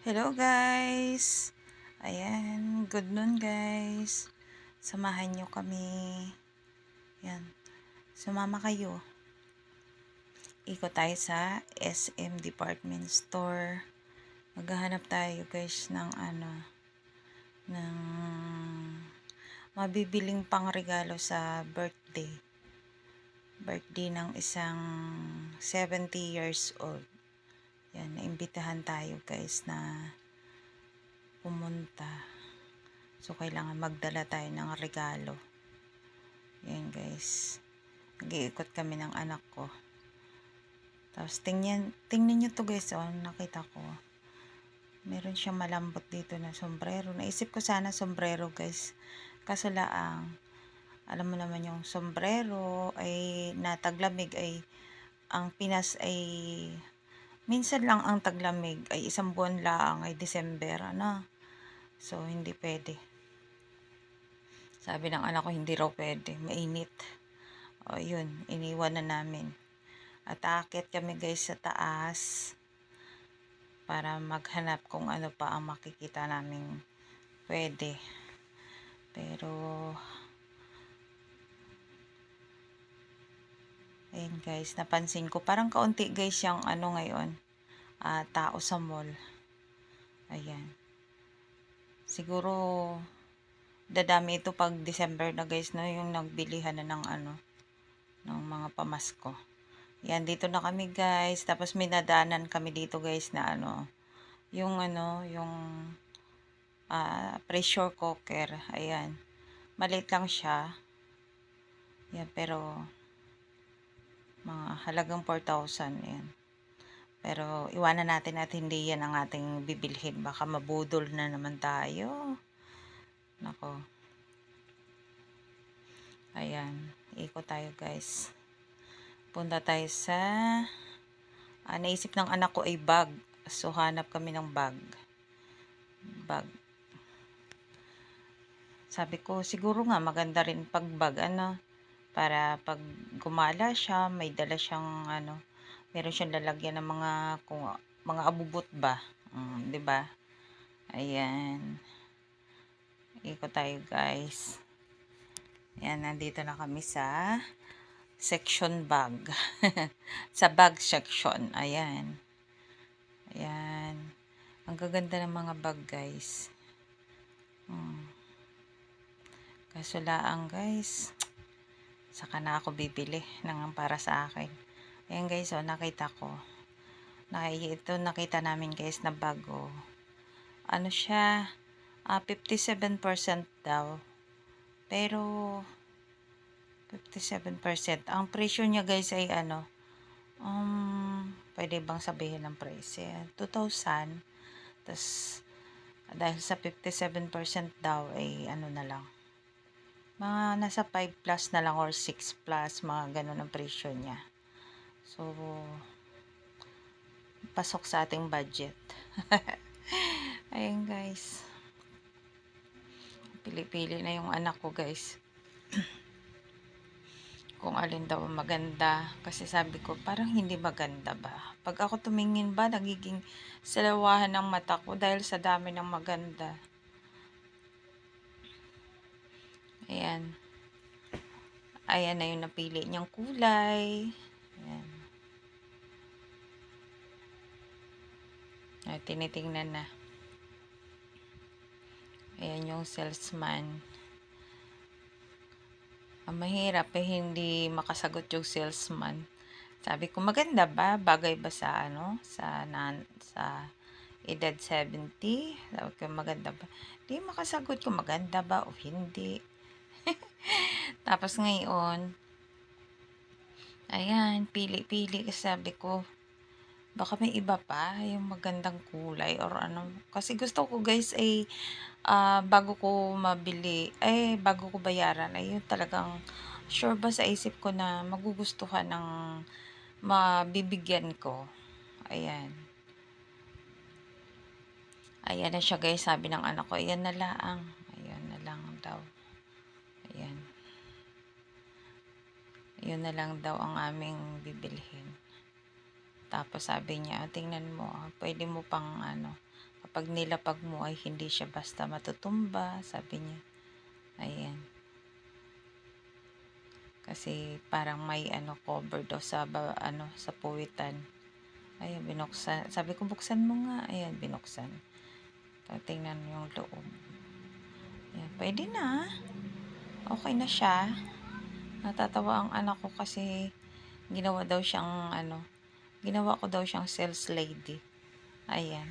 Hello guys! Ayan, good noon guys. Samahan nyo kami. Yan, sumama kayo. Ikot tayo sa SM Department Store. Maghahanap tayo guys ng ng mabibiling pangregalo sa birthday. Birthday ng isang 70 years old. Yan, naimbitahan tayo guys na pumunta. So, kailangan magdala tayo ng regalo. Yan guys. Nag-iikot kami ng anak ko. Tapos, tingnan nyo to guys. Oh, nakita ko. Meron siyang malambot dito na sombrero. Naisip ko sana sombrero guys. Kaso laang, alam mo naman yung sombrero ay nataglamig ay ang Pinas ay minsan lang ang taglamig ay isang buwan lang ay December. So, hindi pwede. Sabi ng anak ko, hindi raw pwede. Mainit. O, yun. Iniwan na namin. At aakyat kami guys sa taas para maghanap kung ano pa ang makikita namin pwede. Pero, ayun guys, napansin ko. Parang kaunti guys yung ngayon. Tao sa mall. Ayan. Siguro, dadami ito pag December na guys, no? Yung nagbilihan na ng mga pamasko. Yan, dito na kami guys. Tapos may nadaanan kami dito guys na yung pressure cooker. Ayan. Maliit lang siya. Yan, pero mga halagang 4,000. Yan. Pero iwanan natin at hindi yan ang ating bibilhin. Baka mabudol na naman tayo. Nako. Ayan. Ikot tayo guys. Punta tayo sa naisip ng anak ko ay bag. So, hanap kami ng bag. Sabi ko, siguro nga maganda rin pag bag, para pag gumala siya, may dala siyang, meron siyang lalagyan ng mga abubot ba? 'Di ba? Ayan. Ikot tayo, guys. Ayan, nandito na kami sa section bag. Sa bag section. Ayan. Ayan. Ang gaganda ng mga bag, guys. Kaso laang guys, saka na ako bibili ng para sa akin. Ayan guys, nakita ko. Ito nakita namin guys na bago. Ano siya, 57% daw. Pero, 57%. Ang presyo niya guys ay pwede bang sabihin ng presyo? 2,000. Tapos, dahil sa 57% daw ay na lang. Mga nasa 5 plus na lang or 6 plus, mga ganun ang presyo niya. So, pasok sa ating budget. Ayan guys. Pili-pili na yung anak ko guys. Kung alin daw maganda. Kasi sabi ko, parang hindi maganda ba? Pag ako tumingin ba, nagiging salawahan ng mata ko dahil sa dami ng maganda. Ayan. Ayan na yung napili niyang kulay. Ayan. Ay, tinitingnan na. Ayan yung salesman. Ang mahirap hindi makasagot yung salesman. Sabi ko, maganda ba? Bagay ba sa sa edad 70? Sabi ko, maganda ba? Di makasagot ko, maganda ba o hindi. Tapos ngayon, ayan, pili-pili. Sabi ko, baka may iba pa, yung magandang kulay or ano. Kasi gusto ko guys ay bago ko mabili, bago ko bayaran, ay yun talagang sure ba sa isip ko na magugustuhan ng mabibigyan ko. Ayan. Ayan na siya guys, sabi ng anak ko, ayan na lang. Ayan na lang daw. Ayan. Yun na lang daw ang aming bibilhin. Tapos sabi niya, tingnan mo, pwede mo pang pag nilapag mo ay hindi siya basta matutumba, sabi niya. Ayan. Kasi parang may cover daw sa sa puwitan. Ayan, binuksan. Sabi ko, buksan mo nga. Ayan, binuksan. Tingnan yung loob. Ayan, pwede na. Okay na siya. Natatawa ang anak ko kasi ginawa daw siyang ginawa ko daw siyang sales lady. Ayan.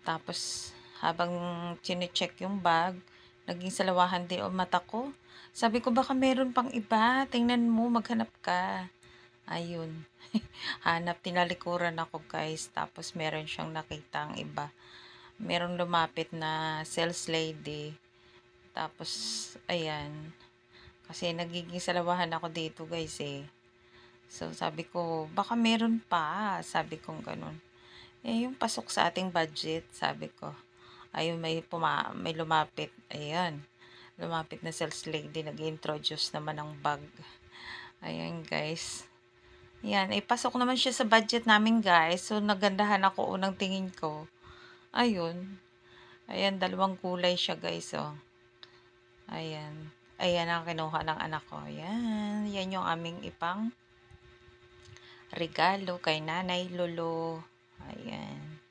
Tapos, habang chine-check yung bag, naging salawahan din ang mata ko. Sabi ko, baka meron pang iba. Tingnan mo, maghanap ka. Ayun. Hanap, tinalikuran ako guys. Tapos, meron siyang nakitang iba. Meron lumapit na sales lady. Tapos, ayan. Kasi nagiging salawahan ako dito guys eh. So, sabi ko, baka meron pa. Sabi kong ganun. Yung pasok sa ating budget, sabi ko. Ayun, may lumapit. Ayan. Lumapit na sales lady. Nag-introduce naman ng bag. Ayan, guys. Ayan. Pasok naman siya sa budget namin, guys. So, nagandahan ako unang tingin ko. Ayun. Ayan, dalawang kulay siya, guys. Oh. Ayan. Ayan ang kinuha ng anak ko. Ayan. Yan yung aming ipang regalo kay Nanay Lolo. Ayan.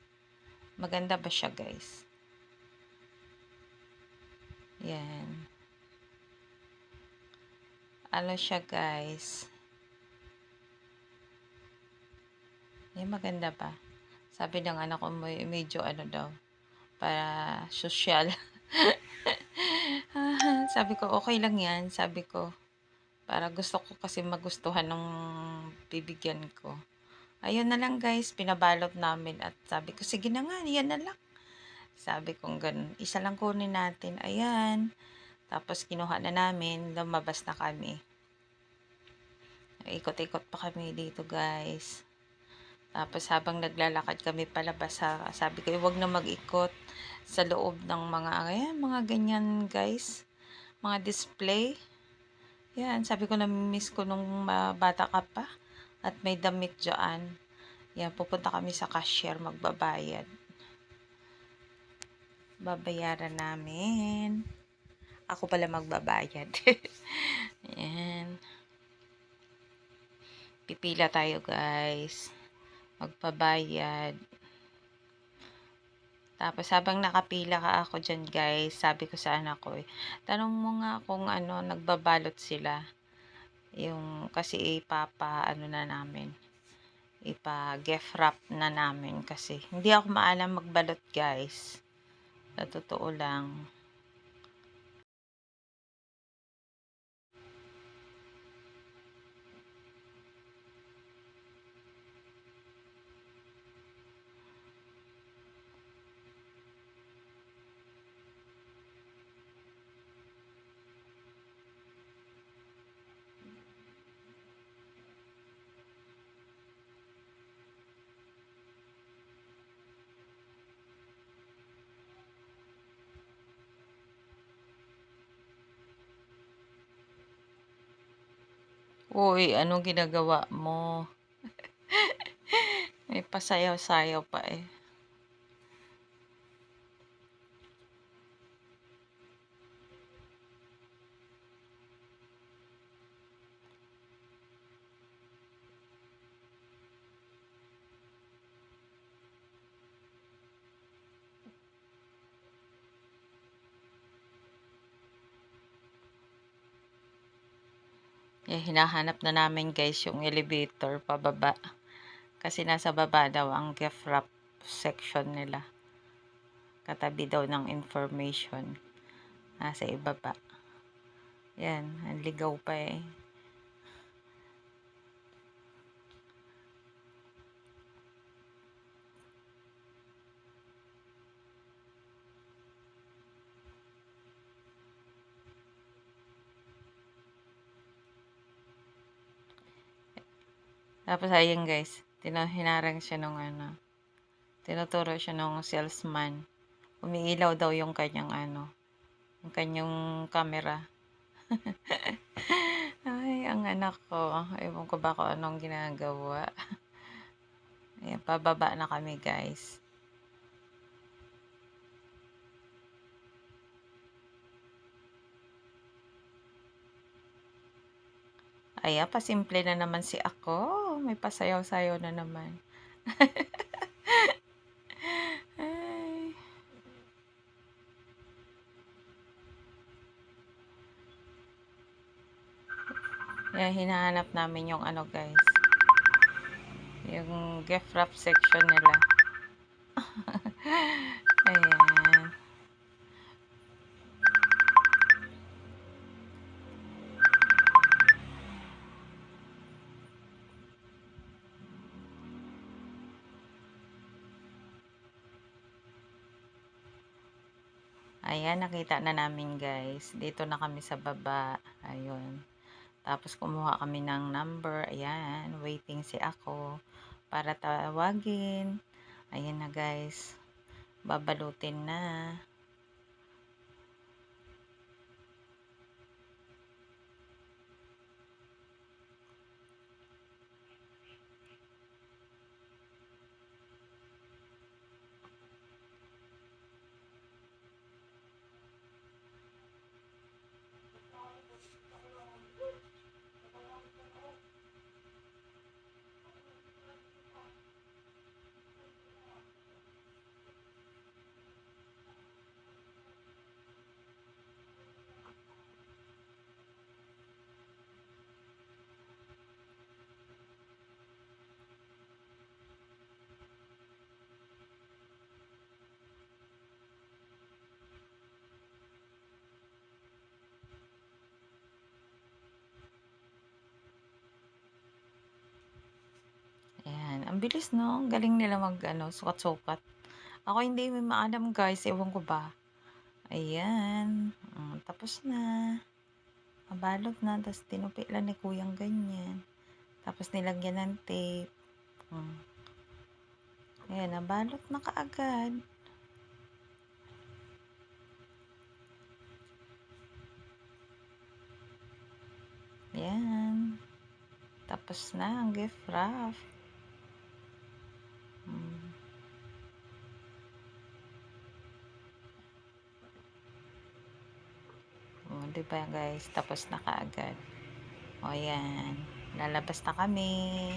Maganda ba siya, guys? Yan. Siya, guys. Maganda pa. Sabi ng anak ko, medyo daw, para social. Sabi ko, okay lang yan. Sabi ko, para gusto ko kasi magustuhan ng bibigyan ko. Ayun na lang guys, pinabalot namin at sabi ko, sige na nga, yan na lang. Sabi ko, ganun. Isa lang kunin natin. Ayan. Tapos kinuha na namin, lumabas na kami. Ikot-ikot pa kami dito guys. Tapos habang naglalakad kami palabas, sabi ko, huwag na mag-ikot sa loob ng mga ganyan guys. Mga display. Yan, sabi ko, namimiss ko nung bata ka pa. At may damit dyan. Yan, pupunta kami sa cashier, magbabayad. Babayaran namin. Ako pala magbabayad. Yan. Pipila tayo guys. Magpabayad. Tapos habang nakapila ka ako dyan guys, sabi ko sa anak ko, tanong mo nga kung nagbabalot sila. Kasi na namin. Ipa-gift wrap na namin kasi hindi ako maalam magbalot guys. Sa totoo lang. Uy, anong ginagawa mo? May pasayaw-sayaw pa eh. Hinahanap na namin guys yung elevator pababa. Kasi nasa baba daw ang gift wrap section nila. Katabi daw ng information. Nasa ibaba. Yan, ang ligaw pa eh. Tapos ayun guys, hinarang siya nung tinuturo siya nung salesman. Umiilaw daw yung kanyang yung kanyang camera. Ay, ang anak ko. Ewan ko ba kung anong ginagawa. Ayan, pababa na kami guys. Ayan, pasimple na naman si ako. May pasayaw-sayaw na naman. Ay. Ayan, hinahanap namin yung ano guys. Yung gift wrap section nila. Ayan. Ayan, nakita na namin guys. Dito na kami sa baba. Ayun. Tapos kumuha kami ng number. Ayan, waiting si ako para tawagin. Ayan na guys. Babalutin na. Ayan, ang bilis no. Galing nila mag ano, sukat-sukat. Ako hindi may maalam guys, ewan ko ba. Ayan, tapos na. Mabalot na, tapos tinupi lang ni kuyang ganyan. Tapos nilagyan ng tape. Ayan, nabalot na kaagad. Ayan. Tapos na ang gift wrap. Diba guys, tapos na kaagad. O yan, lalabas na kami.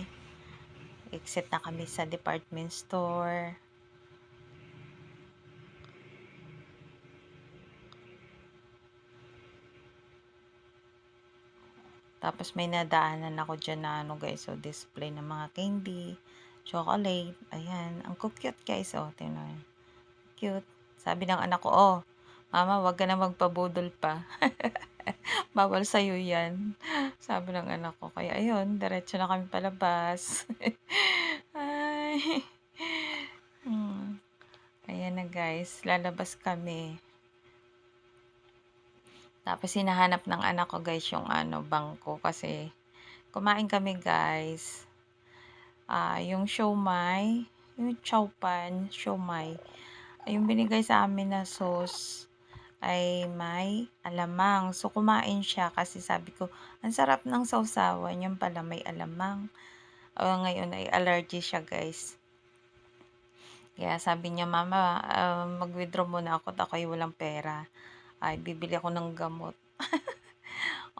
Exit na kami sa department store. Tapos may nadaanan ako dyan na ano guys, so display ng mga candy, chocolate. Ayan, ang cute guys, oh, tingnan. Cute. Sabi ng anak ko, oh, mama, wag ka na magpabudol pa. Bawal sa'yo yan. Sabi ng anak ko. Kaya ayun, diretso na kami palabas. Ay. Ayan na guys, lalabas kami. Tapos hinahanap ng anak ko guys yung ano, bangko kasi kumain kami guys. Yung siomai, yung chowpan, siomai. Yung binigay sa amin na sauce ay may alamang. So, kumain siya kasi sabi ko, ang sarap ng sausawan. Yung pala may alamang. Ngayon ay allergy siya, guys. Kaya sabi niya, mama, mag-withdraw muna ako at ako'y walang pera. Ay, bibili ako ng gamot.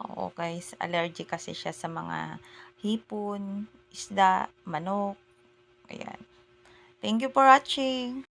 Oo, guys. Allergy kasi siya sa mga hipon, isda, manok. Ayan. Thank you for watching.